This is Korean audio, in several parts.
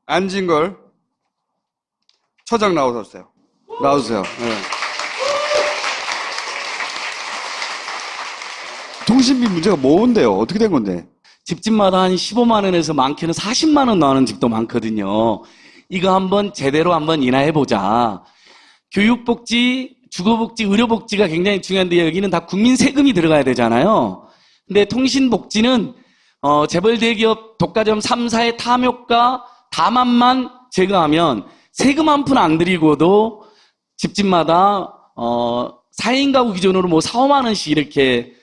안진걸 처장 나오셨어요. 나오세요. 네. 통신비 문제가 뭔데요? 어떻게 된 건데? 집집마다 한 15만 원에서 많게는 40만 원 나오는 집도 많거든요. 이거 한번 제대로 한번 인하해보자. 교육복지, 주거복지, 의료복지가 굉장히 중요한데 여기는 다 국민 세금이 들어가야 되잖아요. 근데 통신복지는 재벌 대기업 독과점 3사의 탐욕과 다만만 제거하면 세금 한 푼 안 들이고도 집집마다 4인 가구 기준으로 뭐 4, 5만 원씩 이렇게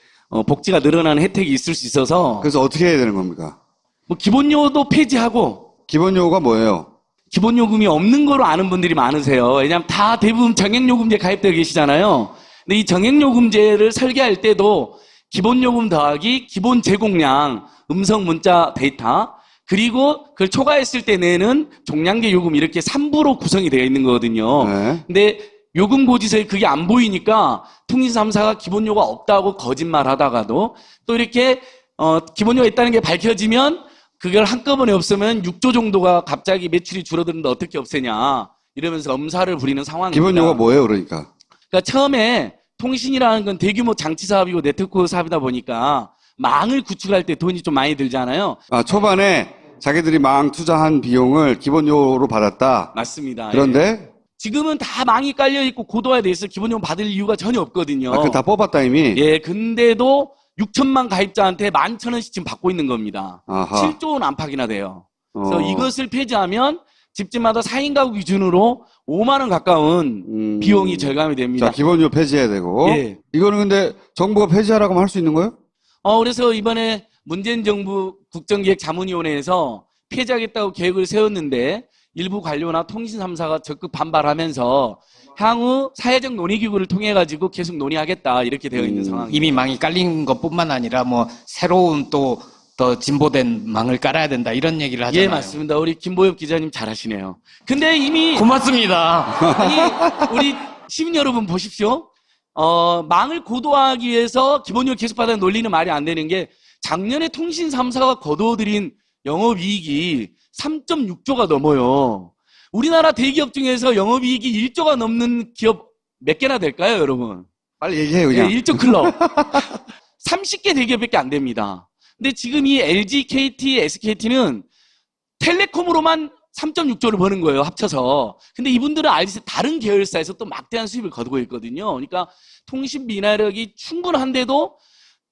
복지가 늘어나는 혜택이 있을 수 있어서 그래서 어떻게 해야 되는 겁니까? 뭐 기본요금도 폐지하고 기본 요구가 뭐예요? 기본요금이 없는 거로 아는 분들이 많으세요. 왜냐하면 다 대부분 정액요금제 가입되어 계시잖아요. 근데 이 정액요금제를 설계할 때도 기본요금 더하기 기본 제공량, 음성 문자 데이터, 그리고 그걸 초과했을 때 내는 종량제 요금 이렇게 3부로 구성이 되어 있는 거거든요. 네. 근데 요금 고지서에 그게 안 보이니까 통신 3사가 기본료가 없다고 거짓말 하다가도 또 이렇게 기본료가 있다는 게 밝혀지면 그걸 한꺼번에 없으면 6조 정도가 갑자기 매출이 줄어드는데 어떻게 없애냐 이러면서 엄살을 부리는 상황입니다. 기본 요구가 뭐예요, 그러니까? 그러니까 처음에 통신이라는 건 대규모 장치 사업이고 네트워크 사업이다 보니까 망을 구축할 때 돈이 좀 많이 들잖아요. 아, 초반에 자기들이 망 투자한 비용을 기본 요구로 받았다. 맞습니다. 예. 그런데 지금은 다 망이 깔려있고 고도화돼 있어 기본요금 받을 이유가 전혀 없거든요. 그거 다 뽑았다 이미. 예, 근데도 6천만 가입자한테 11,000원씩 지금 받고 있는 겁니다. 아하. 7조 원 안팎이나 돼요. 그래서 어. 이것을 폐지하면 집집마다 4인 가구 기준으로 5만 원 가까운 비용이 절감이 됩니다. 자, 기본 요 폐지해야 되고. 예. 이거는 근데 정부가 폐지하라고 하면 할 수 있는 거예요? 그래서 이번에 문재인 정부 국정기획자문위원회에서 폐지하겠다고 계획을 세웠는데 일부 관료나 통신 3사가 적극 반발하면서 향후 사회적 논의기구를 통해 가지고 계속 논의하겠다 이렇게 되어 있는 상황입니다. 이미 망이 깔린 것뿐만 아니라 뭐 새로운 또 더 진보된 망을 깔아야 된다 이런 얘기를 하잖아요. 예, 맞습니다. 우리 김보엽 기자님 잘하시네요. 근데 이미 고맙습니다. 아니, 우리 시민 여러분 보십시오. 망을 고도화하기 위해서 기본료를 계속 받아야 논리는 말이 안 되는 게 작년에 통신 3사가 거둬들인 영업이익이 3.6조가 넘어요. 우리나라 대기업 중에서 영업이익이 1조가 넘는 기업 몇 개나 될까요, 여러분? 빨리 얘기해요, 그냥. 예, 1조 클럽. 30개 대기업밖에 안 됩니다. 근데 지금 이 LG, KT, SKT는 텔레콤으로만 3.6조를 버는 거예요, 합쳐서. 근데 이분들은 알지 다른 계열사에서 또 막대한 수입을 거두고 있거든요. 그러니까 통신비 인하력이 충분한데도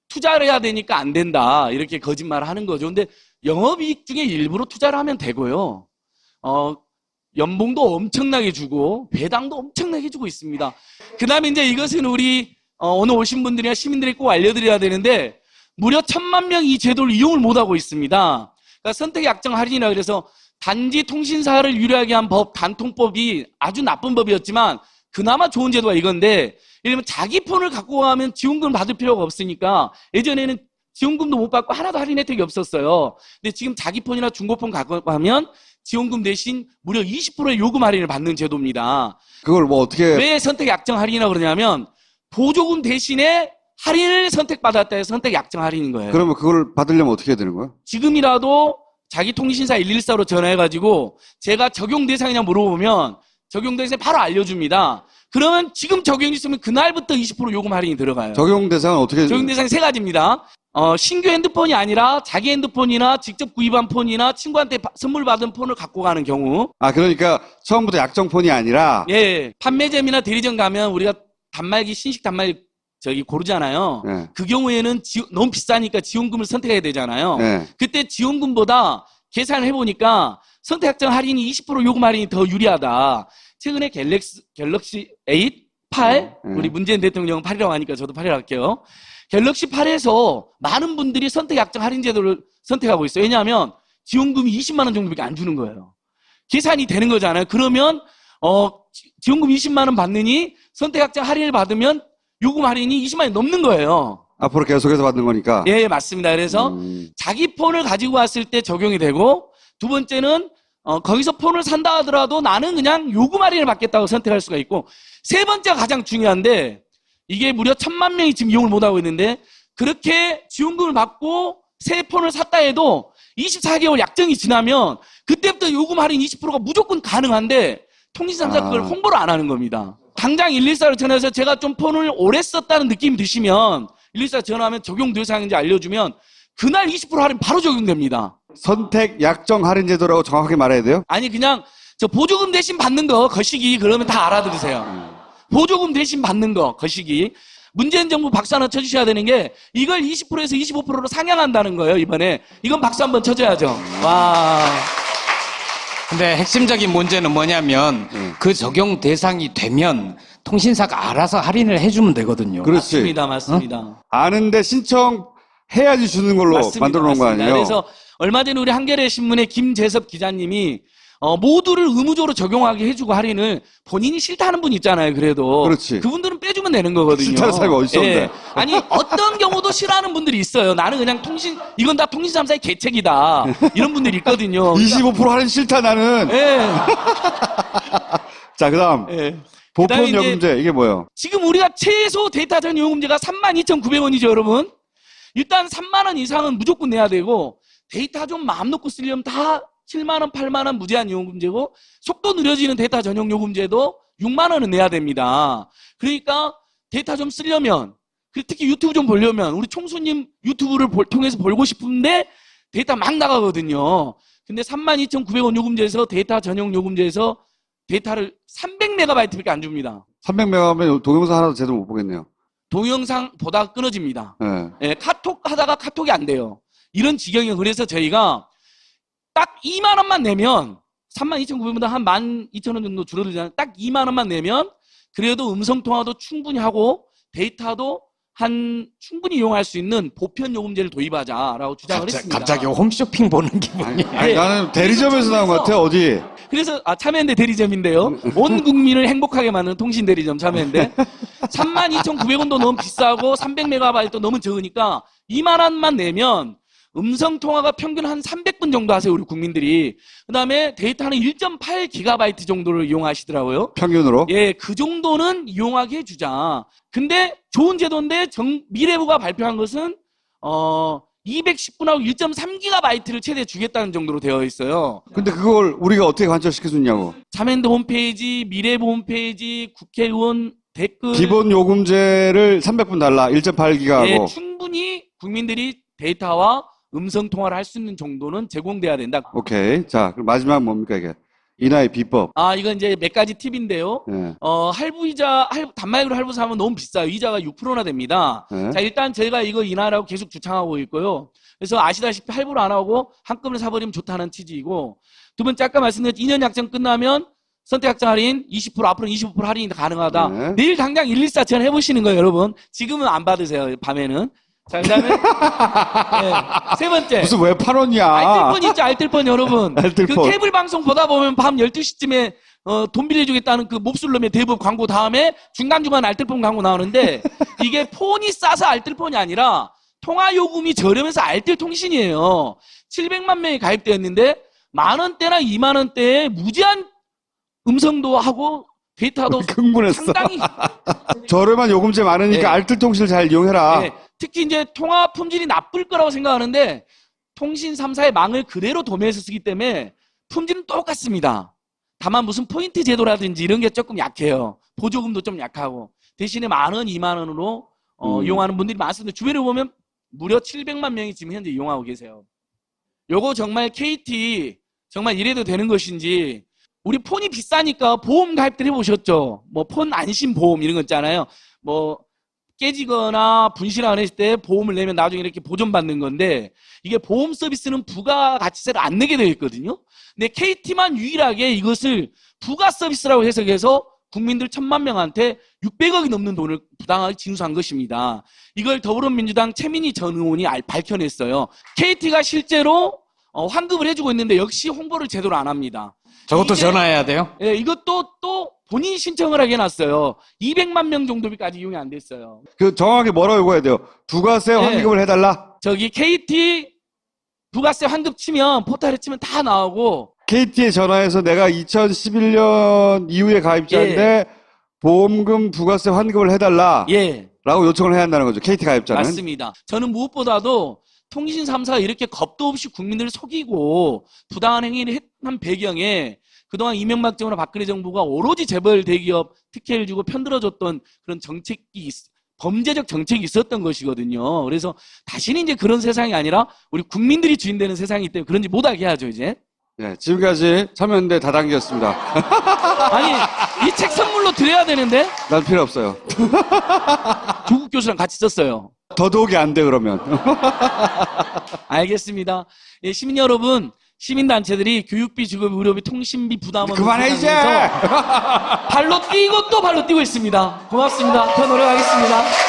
투자를 해야 되니까 안 된다. 이렇게 거짓말을 하는 거죠. 근데 영업이익 중에 일부러 투자를 하면 되고요. 연봉도 엄청나게 주고 배당도 엄청나게 주고 있습니다. 그 다음에 이제 이것은 우리 오늘 오신 분들이나 시민들이 꼭 알려드려야 되는데 무려 1,000만 명이 이 제도를 이용을 못하고 있습니다. 그러니까 선택 약정 할인이라 그래서 단지 통신사를 유리하게 한 법, 단통법이 아주 나쁜 법이었지만 그나마 좋은 제도가 이건데 예를 들면 자기 폰을 갖고 가면 지원금 받을 필요가 없으니까 예전에는 지원금도 못 받고 하나도 할인 혜택이 없었어요. 근데 지금 자기 폰이나 중고폰 갖고 가면 지원금 대신 무려 20%의 요금 할인을 받는 제도입니다. 그걸 뭐 어떻게. 왜 선택 약정 할인이라고 그러냐면 보조금 대신에 할인을 선택받았다 해서 선택 약정 할인인 거예요. 그러면 그걸 받으려면 어떻게 해야 되는 거예요? 지금이라도 자기 통신사 114로 전화해가지고 제가 적용 대상이냐 물어보면 적용 대상이 바로 알려줍니다. 그러면 지금 적용했으면 그날부터 20% 요금 할인이 들어가요. 적용 대상은 어떻게. 적용 대상이 세 가지입니다. 신규 핸드폰이 아니라 자기 핸드폰이나 직접 구입한 폰이나 친구한테 선물 받은 폰을 갖고 가는 경우. 아, 그러니까 처음부터 약정폰이 아니라. 예, 판매점이나 대리점 가면 우리가 단말기, 신식 단말기 고르잖아요. 네. 그 경우에는 너무 비싸니까 지원금을 선택해야 되잖아요. 네. 그때 지원금보다 계산을 해보니까 선택약정 할인이 20% 요금 할인이 더 유리하다. 최근에 갤럭시 8, 8, 우리 문재인 대통령 8이라고 하니까 저도 8이라고 할게요. 갤럭시 8에서 많은 분들이 선택약정 할인 제도를 선택하고 있어요. 왜냐하면 지원금이 20만 원 정도밖에 안 주는 거예요. 계산이 되는 거잖아요. 그러면 지원금 20만 원 받느니 선택약정 할인을 받으면 요금 할인이 20만 원이 넘는 거예요. 앞으로 계속해서 받는 거니까. 예, 맞습니다. 그래서 자기 폰을 가지고 왔을 때 적용이 되고 두 번째는 거기서 폰을 산다 하더라도 나는 그냥 요금 할인을 받겠다고 선택할 수가 있고 세 번째가 가장 중요한데 이게 무려 1,000만 명이 지금 이용을 못하고 있는데 그렇게 지원금을 받고 새 폰을 샀다 해도 24개월 약정이 지나면 그때부터 데이터 요금 할인 20%가 무조건 가능한데 통신 3사가 그걸 홍보를 안 하는 겁니다. 당장 114로 전화해서 제가 좀 폰을 오래 썼다는 느낌이 드시면 114 전화하면 적용 대상인지 알려주면 그날 20% 할인 바로 적용됩니다. 선택 약정 할인 제도라고 정확하게 말해야 돼요? 아니 그냥 저 보조금 대신 받는 거 거시기 그러면 다 알아들으세요. 보조금 대신 받는 거 거시기. 문재인 정부 박수 하나 쳐주셔야 되는 게 이걸 20%에서 25%로 상향한다는 거예요 이번에. 이건 박수 한번 쳐줘야죠. 와. 근데 핵심적인 문제는 뭐냐면 그 적용 대상이 되면 통신사가 알아서 할인을 해주면 되거든요. 그렇지. 맞습니다. 아는데 신청해야지 주는 걸로 맞습니다. 만들어 놓은 거 아니에요? 그래서 얼마 전에 우리 한겨레 신문의 김재섭 기자님이 모두를 의무적으로 적용하게 해주고 할인을 본인이 싫다는 분 있잖아요. 그래도 그렇지. 그분들은 빼주면 되는 거거든요. 싫다는 사람이 어디 있어, 근데. 아니 어떤 경우도 싫어하는 분들이 있어요. 나는 그냥 이건 다 통신 3사의 계책이다. 이런 분들이 있거든요. 25% 할인 싫다 나는. 예. 자, 그다음 예. 보편 그다음에 이제 요금제 이게 뭐예요? 지금 우리가 최소 데이터 전 요금제가 32,900원이죠, 여러분. 일단 3만 원 이상은 무조건 내야 되고 데이터 좀 마음 놓고 쓰려면 다 7만 원, 8만 원 무제한 요금제고 속도 느려지는 데이터 전용 요금제도 6만 원은 내야 됩니다. 그러니까 데이터 좀 쓰려면 특히 유튜브 좀 보려면 우리 총수님 유튜브를 통해서 보고 싶은데 데이터 막 나가거든요. 근데 32,900원 요금제에서 데이터 전용 요금제에서 데이터를 300MB밖에 안 줍니다. 300메가면 동영상 하나도 제대로 못 보겠네요. 동영상 보다가 끊어집니다. 네. 예, 카톡 하다가 카톡이 안 돼요. 이런 지경이에요. 그래서 저희가 딱 2만 원만 내면 32,900원보다 한 12,000원 정도 줄어들잖아요. 딱 2만 원만 내면 그래도 음성통화도 충분히 하고 데이터도 충분히 이용할 수 있는 보편 요금제를 도입하자라고 주장을 했습니다. 갑자기 홈쇼핑 보는 기분이. 아니, 나는 대리점에서 나온 것 같아. 어디? 그래서 참여연대 대리점인데요. 온 국민을 행복하게 만드는 통신 대리점 참여연대. 32,900원도 너무 비싸고 300MB도 너무 적으니까 2만 원만 내면 음성 통화가 평균 한 300분 정도 하세요, 우리 국민들이. 그다음에 데이터는 1.8GB 정도를 이용하시더라고요. 평균으로? 예, 그 정도는 이용하게 해주자. 근데 좋은 제도인데 미래부가 발표한 것은 210분하고 1.3GB를 최대 주겠다는 정도로 되어 있어요. 근데 그걸 우리가 어떻게 관철시켜줬냐고. 참여연대 홈페이지, 미래부 홈페이지, 국회의원 댓글. 기본 요금제를 300분 달라. 1.8기가 예, 하고. 충분히 국민들이 데이터와 음성 통화를 할 수 있는 정도는 제공돼야 된다. 오케이. 자, 그럼 마지막 뭡니까 이게? 인하의 비법. 이건 이제 몇 가지 팁인데요. 네. 단말기로 할부 사면 너무 비싸요. 이자가 6%나 됩니다. 네. 자, 일단 저희가 이거 인하라고 계속 주창하고 있고요. 그래서 아시다시피 할부를 안 하고 한꺼번에 사버리면 좋다는 취지이고, 두 번째 아까 말씀드린 2년 약정 끝나면 선택 약정 할인 20% 앞으로는 25% 할인이 가능하다. 네. 내일 당장 114 전화 해보시는 거예요, 여러분. 지금은 안 받으세요, 밤에는. 자, 그 다음에, 세 번째. 무슨 왜 8원이야? 알뜰폰 있죠, 알뜰폰 여러분. 알뜰폰. 그 케이블 방송 보다 보면 밤 12시쯤에 돈 빌려주겠다는 그 몹쓸놈의 대법 광고 다음에 중간중간 알뜰폰 광고 나오는데 이게 폰이 싸서 알뜰폰이 아니라 통화 요금이 저렴해서 알뜰통신이에요. 700만 명이 가입되었는데 10,000원대나 20,000원대에 무제한 음성도 하고 데이터도 흥분했어. 상당히 저렴한 요금제 많으니까 네. 알뜰통신을 잘 이용해라. 네, 특히 이제 통화 품질이 나쁠 거라고 생각하는데 통신 3사의 망을 그대로 도매해서 쓰기 때문에 품질은 똑같습니다. 다만 무슨 포인트 제도라든지 이런 게 조금 약해요. 보조금도 좀 약하고 대신에 10,000원, 20,000원으로 이용하는 분들이 많습니다. 주변에 보면 무려 700만 명이 지금 현재 이용하고 계세요. 요거 정말 KT 정말 이래도 되는 것인지. 우리 폰이 비싸니까 보험 가입들 해보셨죠? 뭐 폰 안심 보험 이런 거 있잖아요. 뭐 깨지거나 분실하거나 했을 때 보험을 내면 나중에 이렇게 보존받는 건데 이게 보험 서비스는 부가가치세를 안 내게 되어 있거든요. 근데 KT만 유일하게 이것을 부가 서비스라고 해석해서 국민들 1,000만 명한테 600억이 넘는 돈을 부당하게 징수한 것입니다. 이걸 더불어민주당 최민희 전 의원이 밝혀냈어요. KT가 실제로 환급을 해주고 있는데 역시 홍보를 제대로 안 합니다. 저것도 전화해야 돼요? 예, 이것도 또 본인이 신청을 하게 해놨어요. 200만 명 정도까지 이용이 안 됐어요. 그 정확하게 뭐라고 읽어야 돼요? 부가세 환급을 해달라? 저기 KT 부가세 환급 치면 포털에 치면 다 나오고 KT에 전화해서 내가 2011년 이후에 가입자인데 보험금 부가세 환급을 해달라 예, 라고 요청을 해야 한다는 거죠. KT 가입자는. 맞습니다. 저는 무엇보다도 통신 3사가 이렇게 겁도 없이 국민들을 속이고 부당한 행위를 배경에 그동안 이명박 정부나 박근혜 정부가 오로지 재벌 대기업 특혜를 주고 편들어줬던 그런 범죄적 정책이 있었던 것이거든요. 그래서 다시는 이제 그런 세상이 아니라 우리 국민들이 주인 되는 세상이기 때문에 그런지 못하게 해야죠, 이제. 네, 지금까지 참여연대 다단계였습니다. 아니, 이 책 선물로 드려야 되는데 난 필요 없어요. 조국 교수랑 같이 썼어요. 더더욱이 안 돼, 그러면. 알겠습니다. 예, 시민 여러분, 시민단체들이 교육비, 주거비, 의료비, 통신비 부담 없는 그만해, 이제! 세상에서 발로 뛰고 또 발로 뛰고 있습니다. 고맙습니다. 더 노력하겠습니다.